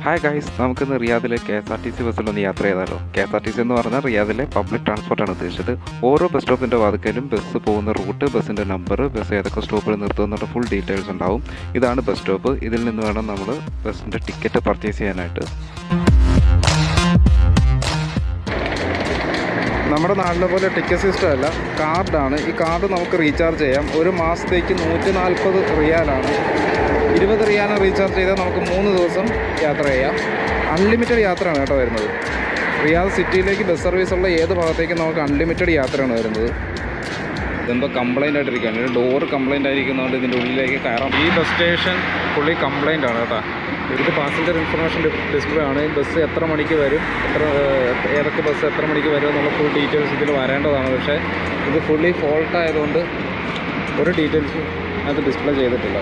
Hi guys, നമുക്കിന്ന് റിയാദിലെ KSRTC ബസ്സിലൊന്ന് യാത്ര ചെയ്താലോ. KSRTC എന്ന് പറഞ്ഞാൽ റിയാദിലെ പബ്ലിക് ട്രാൻസ്പോർട്ടാണ് ഉദ്ദേശിച്ചത്. ഓരോ ബസ് സ്റ്റോപ്പിൻ്റെ വാതിക്കലും ബസ് പോകുന്ന റൂട്ട്, ബസ്സിൻ്റെ നമ്പർ, ബസ് ഏതൊക്കെ സ്റ്റോപ്പിൽ നിർത്തുന്നുള്ള ഫുൾ ഡീറ്റെയിൽസ് ഉണ്ടാവും. ഇതാണ് ബസ് സ്റ്റോപ്പ്. ഇതിൽ നിന്ന് വേണം നമ്മൾ ബസ്സിൻ്റെ ടിക്കറ്റ് പർച്ചേസ് ചെയ്യാനായിട്ട്. നമ്മുടെ നാട്ടിലെ പോലെ ടിക്കറ്റ് സിസ്റ്റം അല്ല, കാർഡാണ്. ഈ കാർഡ് നമുക്ക് റീചാർജ് ചെയ്യാം. ഒരു മാസത്തേക്ക് 140 റിയാലാണ്. 20 റിയാൽ റീചാർജ് ചെയ്താൽ നമുക്ക് 3 ദിവസം യാത്ര ചെയ്യാം. അൺലിമിറ്റഡ് യാത്രയാണ് കേട്ടോ വരുന്നത്. റിയാദ് സിറ്റിയിലേക്ക് ബസ് സർവീസുള്ള ഏത് ഭാഗത്തേക്കും നമുക്ക് അൺലിമിറ്റഡ് യാത്രയാണ് വരുന്നത്. ഇതെന്തോ കംപ്ലൈൻ്റ് ആയിട്ടിരിക്കുകയാണ്. ഒരു ഡോർ കംപ്ലൈൻ്റ് ആയിരിക്കുന്നതുകൊണ്ട് ഇതിൻ്റെ ഉള്ളിലേക്ക് കയറാം. ഈ ബസ് സ്റ്റേഷൻ ഫുള്ളി കംപ്ലൈൻ്റ് ആണ് കേട്ടോ. ഇത് പാസഞ്ചർ ഇൻഫർമേഷൻ ഡിസ്പ്ലേ ആണ്. ബസ് എത്ര മണിക്ക് വരും, ഏതൊക്കെ ബസ് എത്ര മണിക്ക് വരും എന്നുള്ള ഫുൾ ഡീറ്റെയിൽസ് ഇതിൽ വരേണ്ടതാണ്. പക്ഷേ ഇത് ഫുള്ളി ഫോൾട്ട് ആയതുകൊണ്ട് ഒരു ഡീറ്റെയിൽസും അത് ഡിസ്പ്ലേ ചെയ്തിട്ടില്ല.